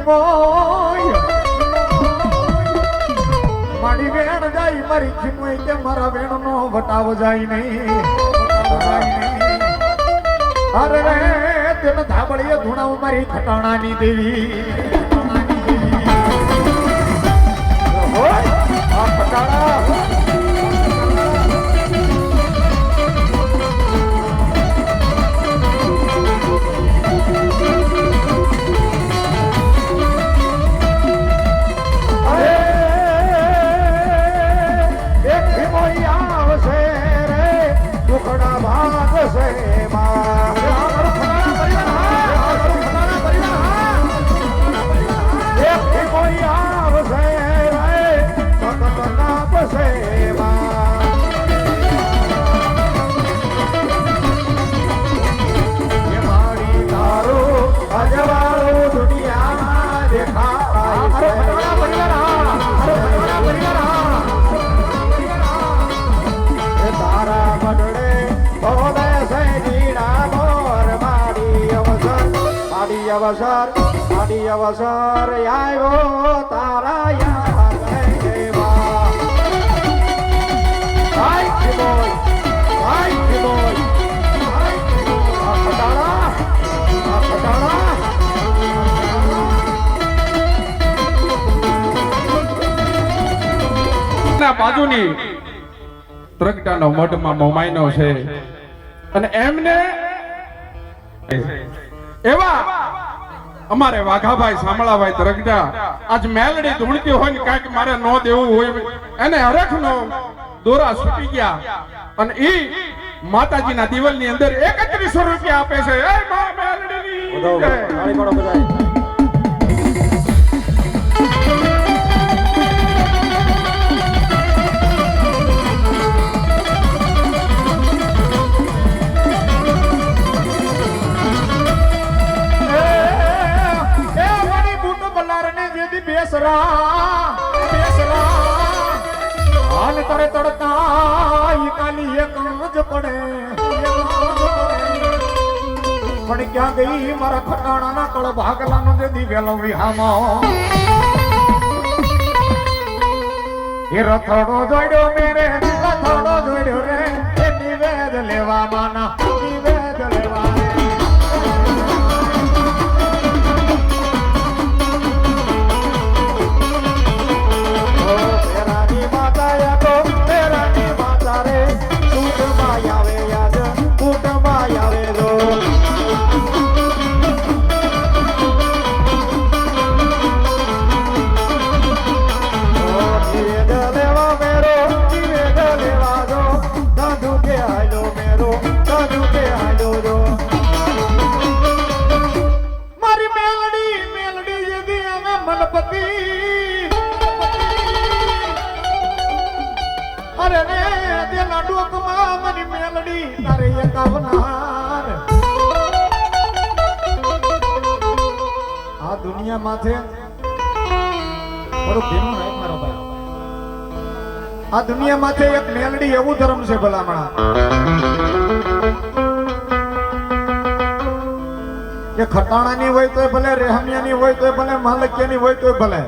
ખીમોય મારી વેણ જાય મારી ખીમોય કે મારા વેણ નો વટાવ જાય નહીં અરે રે તેમ ધાબળીએ ધૂણાવ મારી ખટાણાની દેવી આ ખટાણા અવસર આડી અવસર આવ્યો તારા યાદ દેવા હાય ખીમોય હાય ખીમોય આ ખટાણા ના બાજુની ત્રગટાનો મઢમાં મોમાઈનો છે અને એમને એવા અમારે વાઘાભાઈ સામળાભાઈ ત્રગટા આજ મેલડી ધૂણતી હોય ને કાંઈક મારે નો દેવું હોય એને હરખ નો દોરા છૂટી ગયા અને ઈ માતાજીના દિવાલની અંદર 3100 રૂપિયા આપે છે એ મા મેલડીની હાલ તારે તડકા ઈ કાલી એક જ પડે પણ ક્યાં ગઈ મારા ખટાણાના કળ ભાગલાનો જે દિવેલો વિહામો એ રથડો જોડ્યો મેરે રથડો જોડ્યો રે એ નિવેદ લેવા માના નિવેદ લેવા આ દુનિયા માથે આ દુનિયા માથે એક મેલડી એવું ધર્મ છે ભલામણા કે ખટાણાની હોય તોય ભલે રેહમિયાની હોય તોય ભલે માલકિયાની હોય તોય ભલે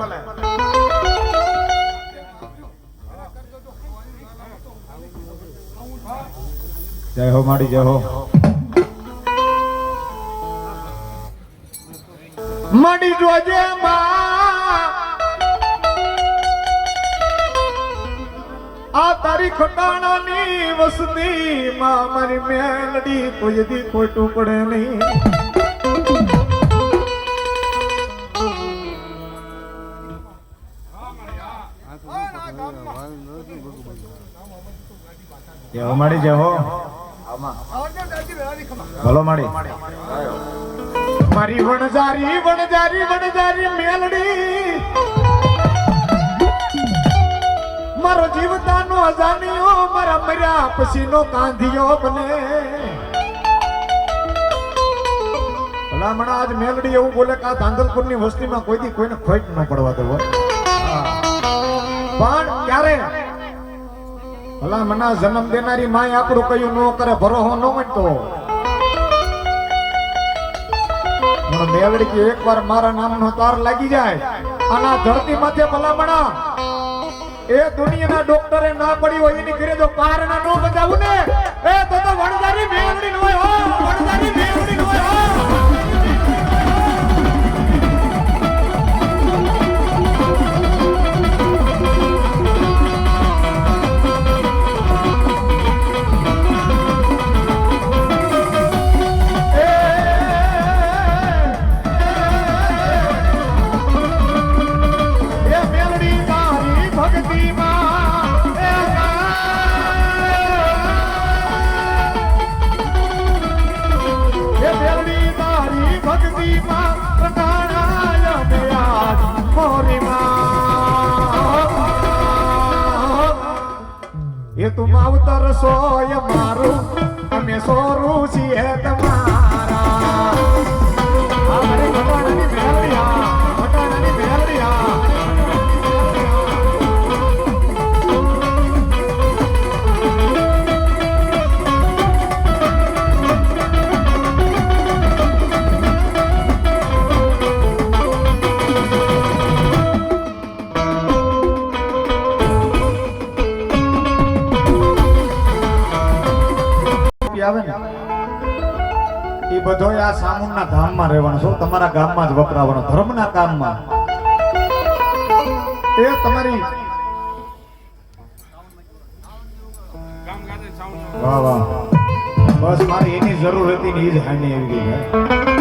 જય હો માડી જય હો માડી જોજે આ તારી ખટાણાની વસતી માં મારી મેલડી કોઈ દી ખોટું પડે નહીં જય હો માડી જય હો ભલો માડી મારી વણજારી વણજારી વણજારી મેલડી મારો જીવતાનો અજાણ્યો મારા મર્યા પછીનો કાંધિયો બને ભલામણા આજ મેલડી એવું બોલે કે આ ધાંધલપુરની વસ્તીમાં કોઈ દી કોઈને ખોટ ન પડવા દેવો પણ ક્યારે ભલામણા જન્મ દેનારી માય આપણું કયું ન કરે ભરોહો ન મળતો પણ મેલડી કે એકવાર મારા નામનો તાર લાગી જાય અને આ ધરતી માથે ભલામણા એ દુનિયાના ડોક્ટરે ના પડી હોય એની ઘરે જો પારના નો બજાવું ને એ તો વણજારી મેલડી નો હોય હો વણજારી મેલડી નો હોય હો એ તું માવતર સોય મારું અમે સોરું છીએ તમારા અમારી ભગવાનની મેલડિયા ભગવાનની મેલડિયા આવે ને એ બધો આ સામુંડના ધામમાં રહેવાનો છો તમારા ગામમાં જ વપરાવાનો ધર્મના કામમાં એ તમારી વાહ વાહ બસ મારે એની જરૂર હતી ને એ જ હાની આવી ગઈ